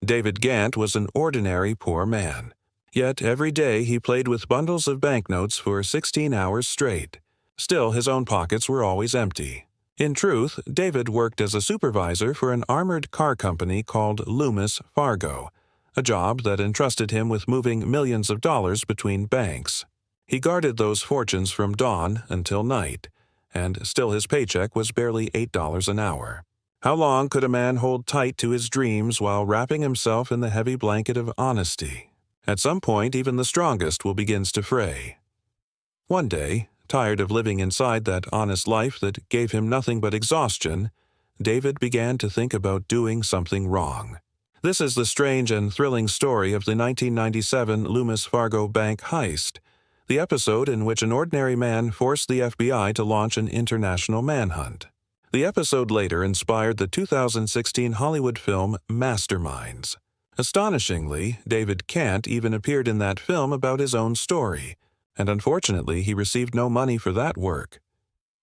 David Gant was an ordinary poor man. Yet every day he played with bundles of banknotes for 16 hours straight. Still, his own pockets were always empty. In truth, David worked as a supervisor for an armored car company called Loomis Fargo, a job that entrusted him with moving millions of dollars between banks. He guarded those fortunes from dawn until night, and still his paycheck was barely $8 an hour. How long could a man hold tight to his dreams while wrapping himself in the heavy blanket of honesty? At some point, even the strongest will begin to fray. One day, tired of living inside that honest life that gave him nothing but exhaustion, David began to think about doing something wrong. This is the strange and thrilling story of the 1997 Loomis Fargo bank heist, the episode in which an ordinary man forced the FBI to launch an international manhunt. The episode later inspired the 2016 Hollywood film Masterminds. Astonishingly, David Gant even appeared in that film about his own story, and unfortunately he received no money for that work.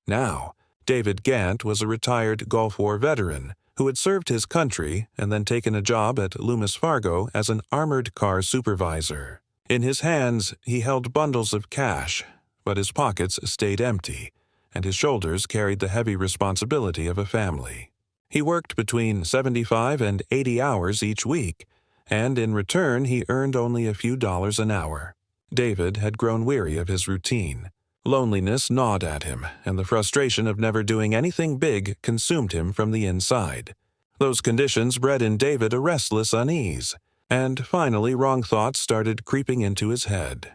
Now, David Gant was a retired Gulf War veteran who had served his country and then taken a job at Loomis Fargo as an armored car supervisor. In his hands, he held bundles of cash, but his pockets stayed empty, and his shoulders carried the heavy responsibility of a family. He worked between 75 and 80 hours each week, and in return he earned only a few dollars an hour. David had grown weary of his routine. Loneliness gnawed at him, and the frustration of never doing anything big consumed him from the inside. Those conditions bred in David a restless unease, and finally wrong thoughts started creeping into his head.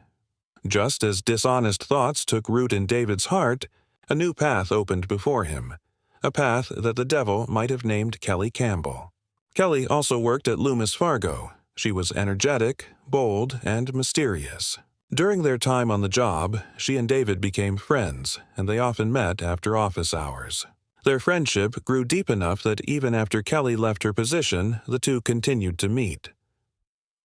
Just as dishonest thoughts took root in David's heart, a new path opened before him, a path that the devil might have named Kelly Campbell. Kelly also worked at Loomis Fargo. She was energetic, bold, and mysterious. During their time on the job, she and David became friends, and they often met after office hours. Their friendship grew deep enough that even after Kelly left her position, the two continued to meet.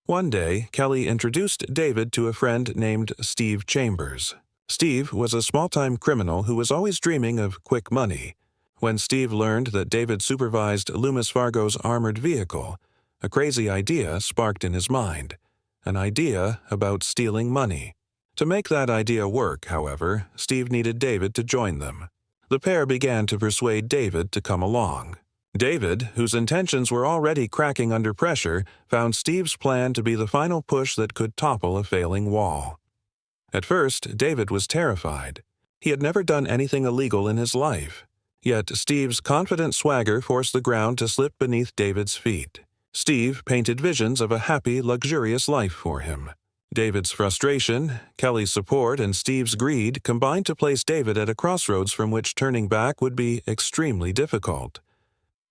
One day, Kelly introduced David to a friend named Steve Chambers. Steve was a small-time criminal who was always dreaming of quick money. When Steve learned that David supervised Loomis Fargo's armored vehicle, a crazy idea sparked in his mind, an idea about stealing money. To make that idea work, however, Steve needed David to join them. The pair began to persuade David to come along. David, whose intentions were already cracking under pressure, found Steve's plan to be the final push that could topple a failing wall. At first, David was terrified. He had never done anything illegal in his life. Yet Steve's confident swagger forced the ground to slip beneath David's feet. Steve painted visions of a happy, luxurious life for him. David's frustration, Kelly's support, and Steve's greed combined to place David at a crossroads from which turning back would be extremely difficult.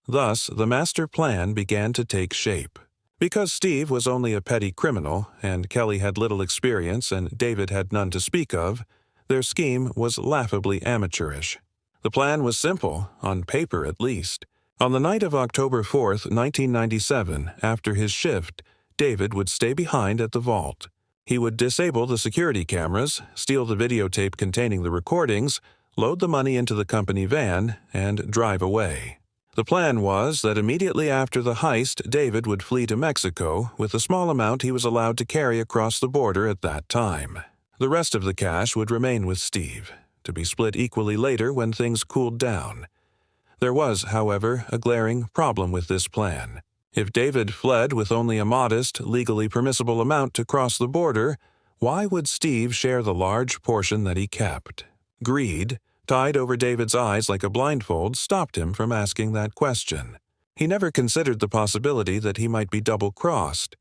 Thus, the master plan began to take shape. Because Steve was only a petty criminal, and Kelly had little experience and David had none to speak of, their scheme was laughably amateurish. The plan was simple, on paper at least. On the night of October 4th, 1997, after his shift, David would stay behind at the vault. He would disable the security cameras, steal the videotape containing the recordings, load the money into the company van, and drive away. The plan was that immediately after the heist, David would flee to Mexico with the small amount he was allowed to carry across the border at that time. The rest of the cash would remain with Steve, to be split equally later when things cooled down. There was, however, a glaring problem with this plan. If David fled with only a modest, legally permissible amount to cross the border, why would Steve share the large portion that he kept? Greed, tied over David's eyes like a blindfold, stopped him from asking that question. He never considered the possibility that he might be double-crossed.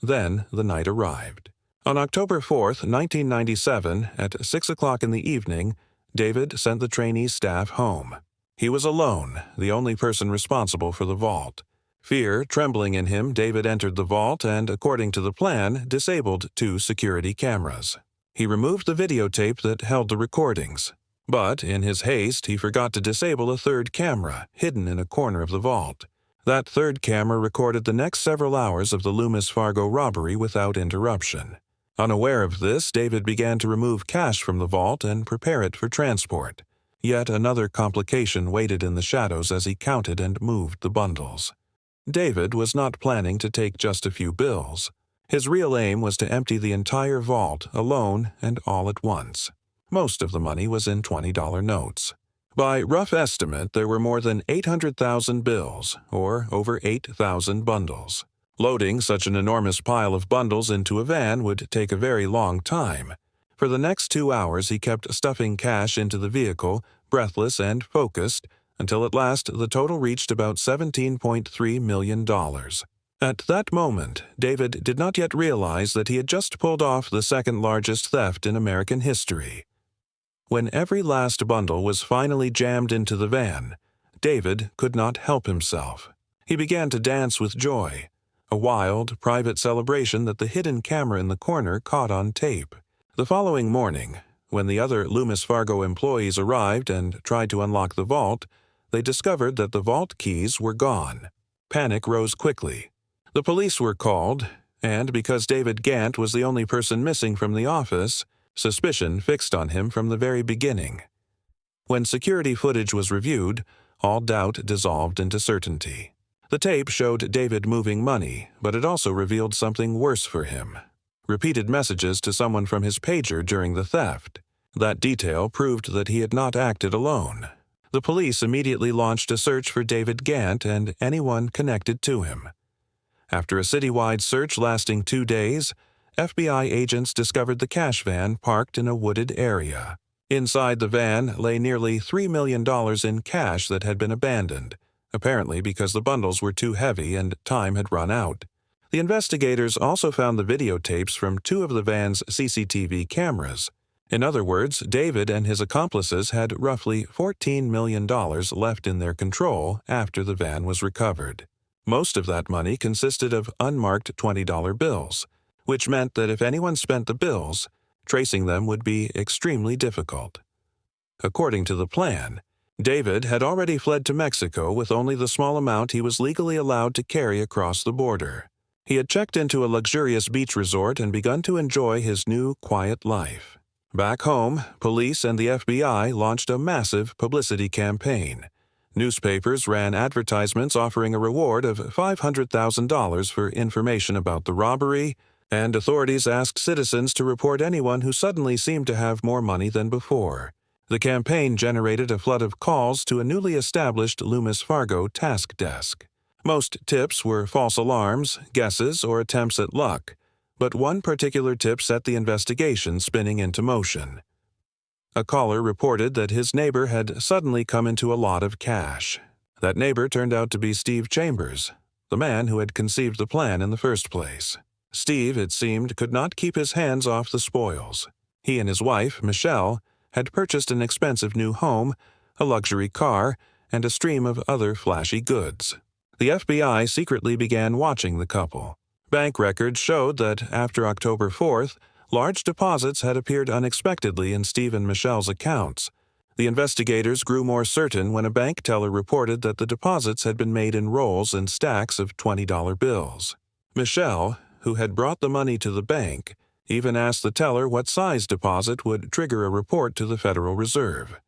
Then the night arrived. On October 4th, 1997, at 6 o'clock in the evening, David sent the trainee staff home. He was alone, the only person responsible for the vault. Fear trembling in him, David entered the vault and, according to the plan, disabled 2 security cameras. He removed the videotape that held the recordings. But, in his haste, he forgot to disable a 3rd camera, hidden in a corner of the vault. That 3rd camera recorded the next several hours of the Loomis Fargo robbery without interruption. Unaware of this, David began to remove cash from the vault and prepare it for transport. Yet another complication waited in the shadows as he counted and moved the bundles. David was not planning to take just a few bills. His real aim was to empty the entire vault alone and all at once. Most of the money was in $20 notes. By rough estimate, there were more than 800,000 bills, or over 8,000 bundles. Loading such an enormous pile of bundles into a van would take a very long time. For the next 2 hours, he kept stuffing cash into the vehicle, breathless and focused, until at last the total reached about $17.3 million. At that moment, David did not yet realize that he had just pulled off the second largest theft in American history. When every last bundle was finally jammed into the van, David could not help himself. He began to dance with joy, a wild, private celebration that the hidden camera in the corner caught on tape. The following morning, when the other Loomis Fargo employees arrived and tried to unlock the vault, they discovered that the vault keys were gone. Panic rose quickly. The police were called, and because David Gant was the only person missing from the office, suspicion fixed on him from the very beginning. When security footage was reviewed, all doubt dissolved into certainty. The tape showed David moving money, but it also revealed something worse for him: repeated messages to someone from his pager during the theft. That detail proved that he had not acted alone. The police immediately launched a search for David Gant and anyone connected to him. After a citywide search lasting 2 days, FBI agents discovered the cash van parked in a wooded area. Inside the van lay nearly $3 million in cash that had been abandoned, apparently because the bundles were too heavy and time had run out. The investigators also found the videotapes from 2 of the van's CCTV cameras. In other words, David and his accomplices had roughly $14 million left in their control after the van was recovered. Most of that money consisted of unmarked $20 bills, which meant that if anyone spent the bills, tracing them would be extremely difficult. According to the plan, David had already fled to Mexico with only the small amount he was legally allowed to carry across the border. He had checked into a luxurious beach resort and begun to enjoy his new, quiet life. Back home, police and the FBI launched a massive publicity campaign. Newspapers ran advertisements offering a reward of $500,000 for information about the robbery, and authorities asked citizens to report anyone who suddenly seemed to have more money than before. The campaign generated a flood of calls to a newly established Loomis Fargo task desk. Most tips were false alarms, guesses, or attempts at luck, but one particular tip set the investigation spinning into motion. A caller reported that his neighbor had suddenly come into a lot of cash. That neighbor turned out to be Steve Chambers, the man who had conceived the plan in the first place. Steve, it seemed, could not keep his hands off the spoils. He and his wife, Michelle, had purchased an expensive new home, a luxury car, and a stream of other flashy goods. The FBI secretly began watching the couple. Bank records showed that after October 4th, large deposits had appeared unexpectedly in Steve and Michelle's accounts. The investigators grew more certain when a bank teller reported that the deposits had been made in rolls and stacks of $20 bills. Michelle, who had brought the money to the bank, even asked the teller what size deposit would trigger a report to the Federal Reserve.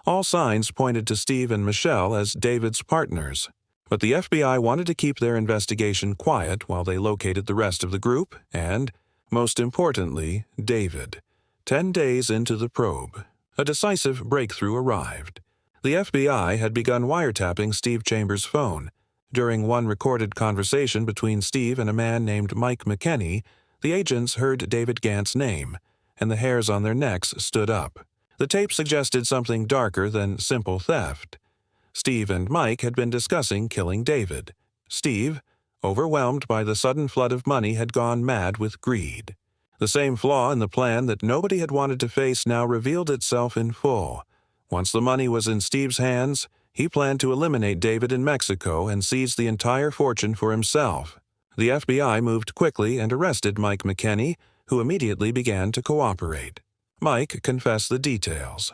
All signs pointed to Steve and Michelle as David's partners, but the FBI wanted to keep their investigation quiet while they located the rest of the group and, most importantly, David. 10 days into the probe, a decisive breakthrough arrived. The FBI had begun wiretapping Steve Chambers' phone. During one recorded conversation between Steve and a man named Mike McKenney, the agents heard David Gant's name, and the hairs on their necks stood up. The tape suggested something darker than simple theft. Steve and Mike had been discussing killing David. Steve, overwhelmed by the sudden flood of money, had gone mad with greed. The same flaw in the plan that nobody had wanted to face now revealed itself in full. Once the money was in Steve's hands, he planned to eliminate David in Mexico and seize the entire fortune for himself. The FBI moved quickly and arrested Mike McKenney, who immediately began to cooperate. Mike confessed the details.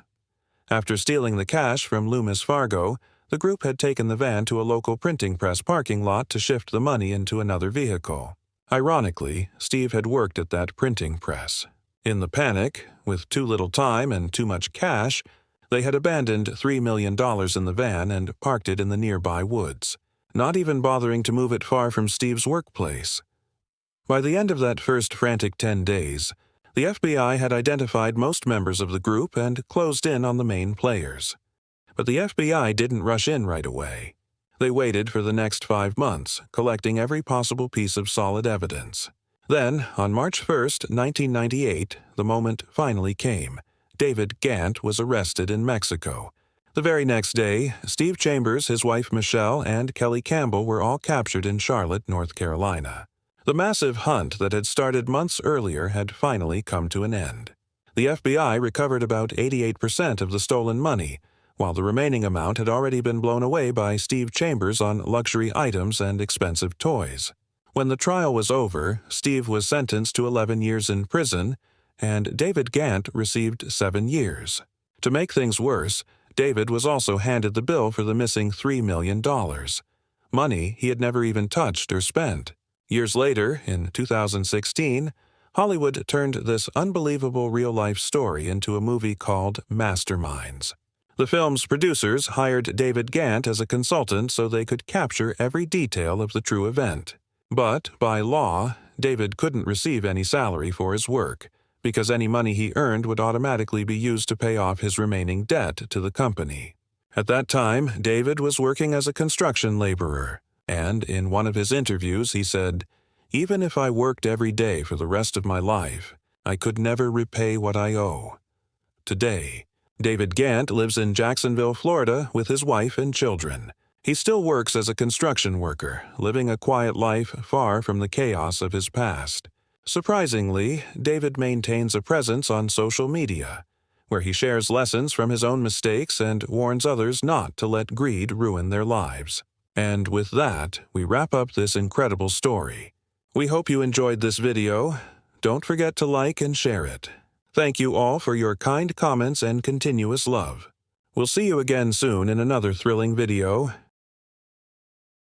After stealing the cash from Loomis Fargo, the group had taken the van to a local printing press parking lot to shift the money into another vehicle. Ironically, Steve had worked at that printing press. In the panic, with too little time and too much cash, they had abandoned $3 million in the van and parked it in the nearby woods. not even bothering to move it far from Steve's workplace. By the end of that first frantic 10 days, the FBI had identified most members of the group and closed in on the main players. But the FBI didn't rush in right away. They waited for the next 5 months, collecting every possible piece of solid evidence. Then, on March 1st, 1998, the moment finally came. David Gant was arrested in Mexico. The very next day, Steve Chambers, his wife Michelle, and Kelly Campbell were all captured in Charlotte, North Carolina. The massive hunt that had started months earlier had finally come to an end. The FBI recovered about 88% of the stolen money, while the remaining amount had already been blown away by Steve Chambers on luxury items and expensive toys. When the trial was over, Steve was sentenced to 11 years in prison, and David Gant received 7 years. To make things worse, David was also handed the bill for the missing $3 million, money he had never even touched or spent. Years later, in 2016, Hollywood turned this unbelievable real-life story into a movie called Masterminds. The film's producers hired David Gant as a consultant so they could capture every detail of the true event. But, by law, David couldn't receive any salary for his work, because any money he earned would automatically be used to pay off his remaining debt to the company. At that time, David was working as a construction laborer, and in one of his interviews he said, "Even if I worked every day for the rest of my life, I could never repay what I owe." Today, David Gant lives in Jacksonville, Florida, with his wife and children. He still works as a construction worker, living a quiet life far from the chaos of his past. Surprisingly, David maintains a presence on social media, where he shares lessons from his own mistakes and warns others not to let greed ruin their lives. And with that, we wrap up this incredible story. We hope you enjoyed this video. Don't forget to like and share it. Thank you all for your kind comments and continuous love. We'll see you again soon in another thrilling video.